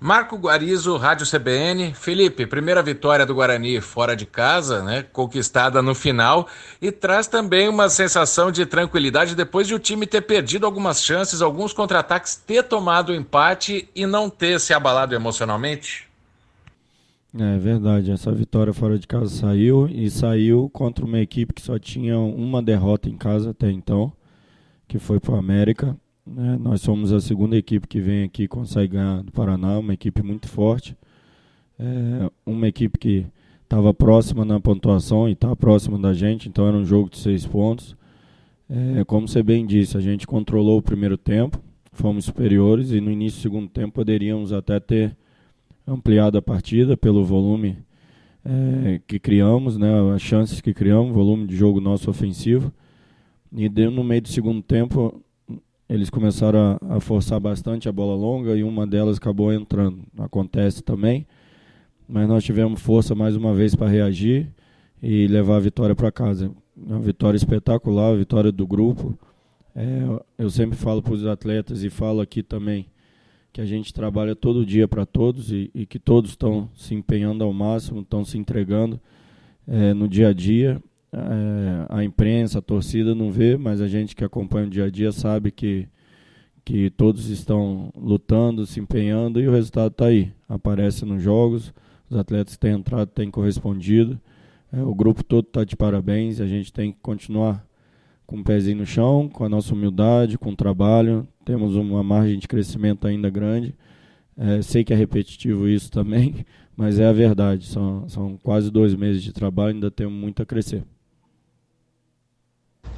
Marco Guarizo, Rádio CBN. Felipe, primeira vitória do Guarani fora de casa, né? Conquistada no final, e traz também uma sensação de tranquilidade depois de o time ter perdido algumas chances, alguns contra-ataques, ter tomado o empate e não ter se abalado emocionalmente. É verdade, essa vitória fora de casa saiu contra uma equipe que só tinha uma derrota em casa até então, que foi para o América. Nós somos a segunda equipe que vem aqui e consegue ganhar do Paraná, uma equipe muito forte, uma equipe que estava próxima na pontuação e está próxima da gente, então era um jogo de 6 pontos. Como você bem disse, a gente controlou o primeiro tempo, fomos superiores e no início do segundo tempo poderíamos até ter ampliado a partida pelo volume que criamos, né, as chances que criamos, volume de jogo nosso ofensivo. E no meio do segundo tempo eles começaram a forçar bastante a bola longa e uma delas acabou entrando. Acontece também, mas nós tivemos força mais uma vez para reagir e levar a vitória para casa. Uma vitória espetacular, a vitória do grupo. Eu sempre falo para os atletas e falo aqui também que a gente trabalha todo dia para todos e que todos estão se empenhando ao máximo, estão se entregando no dia a dia. A imprensa, a torcida não vê, mas a gente que acompanha o dia a dia sabe que todos estão lutando, se empenhando e o resultado está aí. Aparece nos jogos, os atletas que têm entrado têm correspondido, o grupo todo está de parabéns. A gente tem que continuar com o pezinho no chão, com a nossa humildade, com o trabalho. Temos uma margem de crescimento ainda grande. Sei que é repetitivo isso também, mas é a verdade. São quase 2 meses de trabalho, ainda temos muito a crescer.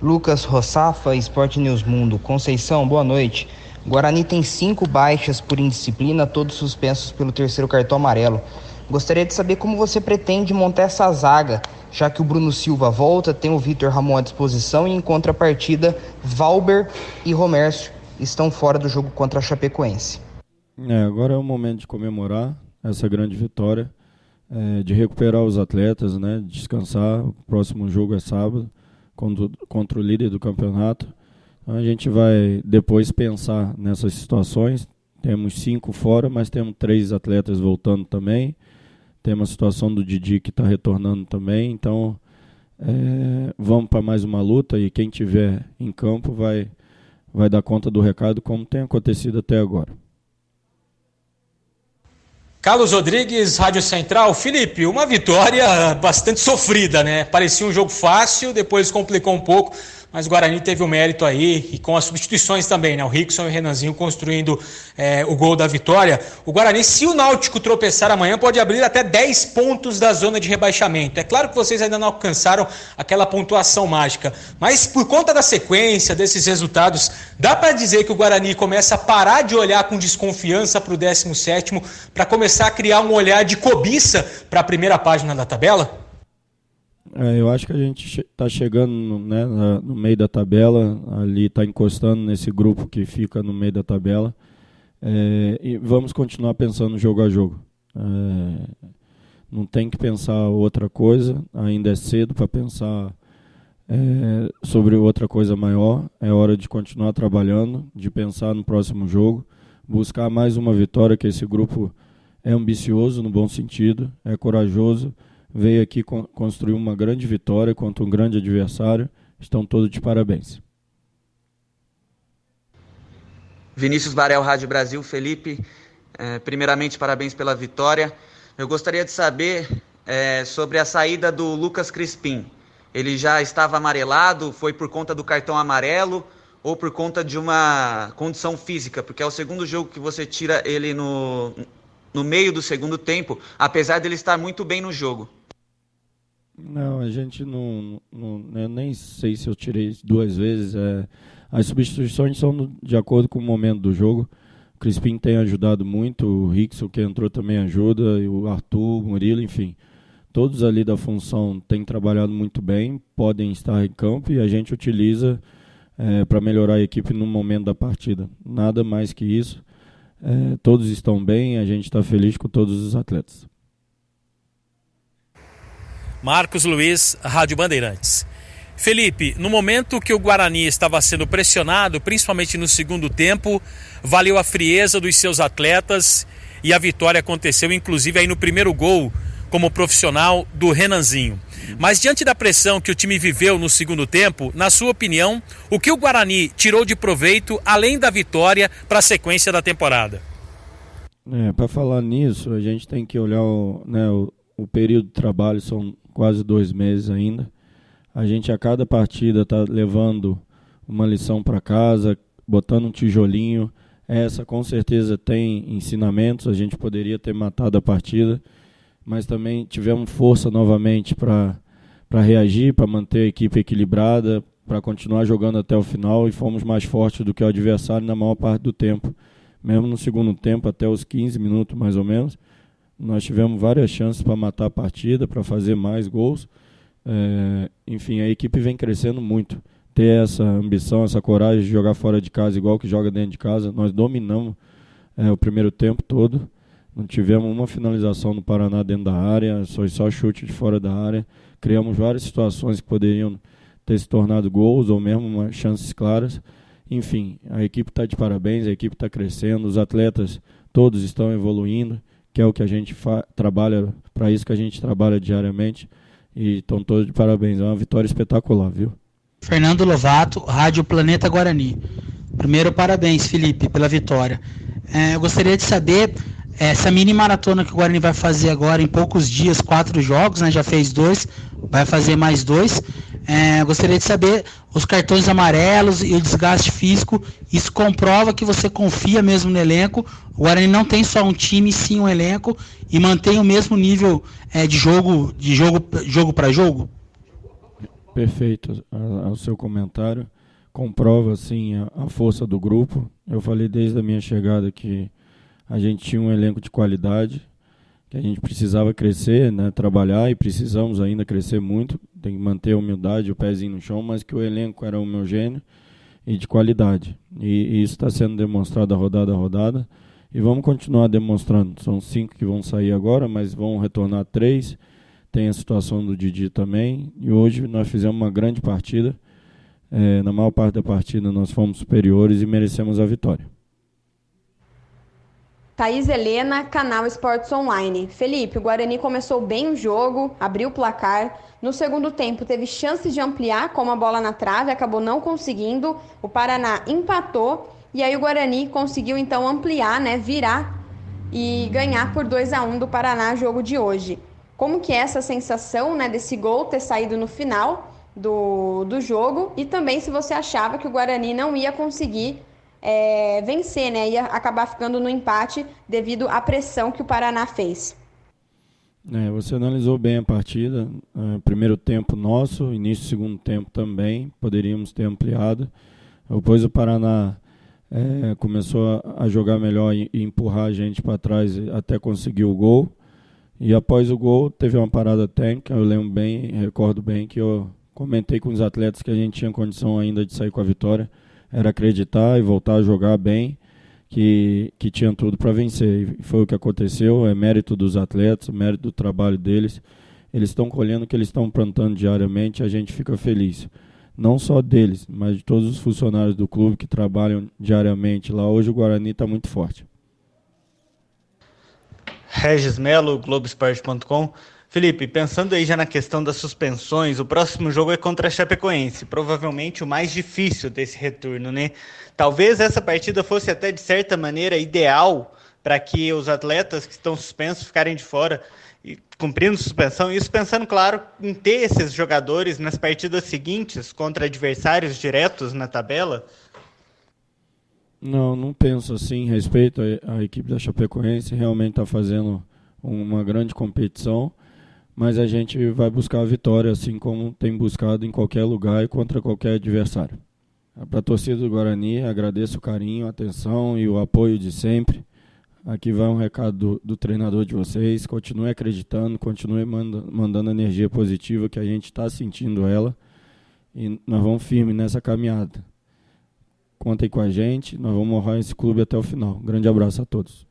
Lucas Rossafa, Sport News Mundo. Conceição, boa noite. Guarani tem 5 baixas por indisciplina, todos suspensos pelo 3º cartão amarelo. Gostaria de saber como você pretende montar essa zaga, já que o Bruno Silva volta, tem o Vitor Ramon à disposição e em contrapartida, Valber e Romércio estão fora do jogo contra a Chapecoense. Agora é o momento de comemorar essa grande vitória, de recuperar os atletas, né, descansar. O próximo jogo é sábado, contra o líder do campeonato. Então a gente vai depois pensar nessas situações. Temos 5 fora, mas temos 3 atletas voltando também. Temos a situação do Didi que está retornando também. Então vamos para mais uma luta e quem tiver em campo vai dar conta do recado, como tem acontecido até agora. Carlos Rodrigues, Rádio Central. Felipe, uma vitória bastante sofrida, né? Parecia um jogo fácil, depois complicou um pouco, mas o Guarani teve o mérito aí, e com as substituições também, né? O Rickson e o Renanzinho construindo o gol da vitória. O Guarani, se o Náutico tropeçar amanhã, pode abrir até 10 pontos da zona de rebaixamento. É claro que vocês ainda não alcançaram aquela pontuação mágica, mas por conta da sequência, desses resultados, dá para dizer que o Guarani começa a parar de olhar com desconfiança para o 17º, para começar a criar um olhar de cobiça para a primeira página da tabela? Eu acho que a gente está chegando no meio da tabela, ali está encostando nesse grupo que fica no meio da tabela, e vamos continuar pensando jogo a jogo. Não tem que pensar outra coisa, ainda é cedo para pensar sobre outra coisa maior. É hora de continuar trabalhando, de pensar no próximo jogo, buscar mais uma vitória, que esse grupo é ambicioso no bom sentido, é corajoso, veio aqui construir uma grande vitória contra um grande adversário. Estão todos de parabéns. Vinícius Barel, Rádio Brasil. Felipe, primeiramente parabéns pela vitória. Eu gostaria de saber sobre a saída do Lucas Crispim. Ele já estava amarelado, foi por conta do cartão amarelo ou por conta de uma condição física? Porque é o segundo jogo que você tira ele no meio do segundo tempo, apesar dele estar muito bem no jogo. Não, a gente não eu nem sei se eu tirei 2 vezes. As substituições são de acordo com o momento do jogo. O Crispim tem ajudado muito, o Rickson que entrou também ajuda, e o Arthur, o Murilo, enfim. Todos ali da função têm trabalhado muito bem, podem estar em campo e a gente utiliza para melhorar a equipe no momento da partida. Nada mais que isso. Todos estão bem, a gente está feliz com todos os atletas. Marcos Luiz, Rádio Bandeirantes. Felipe, no momento que o Guarani estava sendo pressionado, principalmente no segundo tempo, valeu a frieza dos seus atletas e a vitória aconteceu inclusive aí no primeiro gol como profissional do Renanzinho. Mas diante da pressão que o time viveu no segundo tempo, na sua opinião, o que o Guarani tirou de proveito além da vitória para a sequência da temporada? Para falar nisso, a gente tem que olhar o período de trabalho, são quase 2 meses ainda. A gente a cada partida está levando uma lição para casa, botando um tijolinho. Essa com certeza tem ensinamentos, a gente poderia ter matado a partida, mas também tivemos força novamente para reagir, para manter a equipe equilibrada, para continuar jogando até o final, e fomos mais fortes do que o adversário na maior parte do tempo. Mesmo no segundo tempo, até os 15 minutos mais ou menos, nós tivemos várias chances para matar a partida, para fazer mais gols. Enfim, a equipe vem crescendo muito. Ter essa ambição, essa coragem de jogar fora de casa igual que joga dentro de casa. Nós dominamos o primeiro tempo todo. Não tivemos uma finalização no Paraná dentro da área, foi só chute de fora da área. Criamos várias situações que poderiam ter se tornado gols ou mesmo chances claras. Enfim, a equipe está de parabéns, a equipe está crescendo, os atletas todos estão evoluindo, que é o que a gente trabalha, para isso que a gente trabalha diariamente, e estão todos de parabéns. É uma vitória espetacular, viu? Fernando Lovato, Rádio Planeta Guarani. Primeiro, parabéns, Felipe, pela vitória. Eu gostaria de saber, essa mini maratona que o Guarani vai fazer agora em poucos dias, 4 jogos, né? Já fez 2, vai fazer mais 2. Gostaria de saber os cartões amarelos e o desgaste físico. Isso comprova que você confia mesmo no elenco. O Guarani não tem só um time, sim um elenco, e mantém o mesmo nível de jogo para jogo? Perfeito ao seu comentário. Comprova sim a força do grupo. Eu falei desde a minha chegada que a gente tinha um elenco de qualidade, que a gente precisava crescer, né, trabalhar, e precisamos ainda crescer muito. Tem que manter a humildade, o pezinho no chão, mas que o elenco era homogêneo e de qualidade. E isso está sendo demonstrado rodada a rodada, e vamos continuar demonstrando. São 5 que vão sair agora, mas vão retornar 3. Tem a situação do Didi também, e hoje nós fizemos uma grande partida. Na maior parte da partida nós fomos superiores e merecemos a vitória. Thaís Helena, Canal Esportes Online. Felipe, o Guarani começou bem o jogo, abriu o placar. No segundo tempo teve chances de ampliar, com uma bola na trave, acabou não conseguindo. O Paraná empatou e aí o Guarani conseguiu então ampliar, né, virar e ganhar por 2-1 do Paraná, jogo de hoje. Como que é essa sensação, né, desse gol ter saído no final do jogo, e também se você achava que o Guarani não ia conseguir vencer, né? Ia acabar ficando no empate devido à pressão que o Paraná fez. Você analisou bem a partida. Primeiro tempo nosso, início do segundo tempo também, poderíamos ter ampliado. Depois o Paraná começou a jogar melhor e empurrar a gente para trás até conseguir o gol. E após o gol teve uma parada técnica. Eu lembro bem, recordo bem que eu comentei com os atletas que a gente tinha condição ainda de sair com a vitória. Era acreditar e voltar a jogar bem, que tinha tudo para vencer. E foi o que aconteceu, é mérito dos atletas, mérito do trabalho deles. Eles estão colhendo o que eles estão plantando diariamente, a gente fica feliz. Não só deles, mas de todos os funcionários do clube que trabalham diariamente lá. Hoje o Guarani está muito forte. Regis Melo, Globoesporte.com. Felipe, pensando aí já na questão das suspensões, o próximo jogo é contra a Chapecoense, provavelmente o mais difícil desse retorno, né? Talvez essa partida fosse até de certa maneira ideal para que os atletas que estão suspensos ficarem de fora e cumprindo suspensão, isso pensando, claro, em ter esses jogadores nas partidas seguintes contra adversários diretos na tabela. Não penso assim. Respeito a equipe da Chapecoense, realmente está fazendo uma grande competição, mas a gente vai buscar a vitória, assim como tem buscado em qualquer lugar e contra qualquer adversário. Para a torcida do Guarani, agradeço o carinho, a atenção e o apoio de sempre. Aqui vai um recado do treinador de vocês. Continue acreditando, continue mandando energia positiva, que a gente está sentindo ela, e nós vamos firme nessa caminhada. Contem com a gente, nós vamos honrar esse clube até o final. Um grande abraço a todos.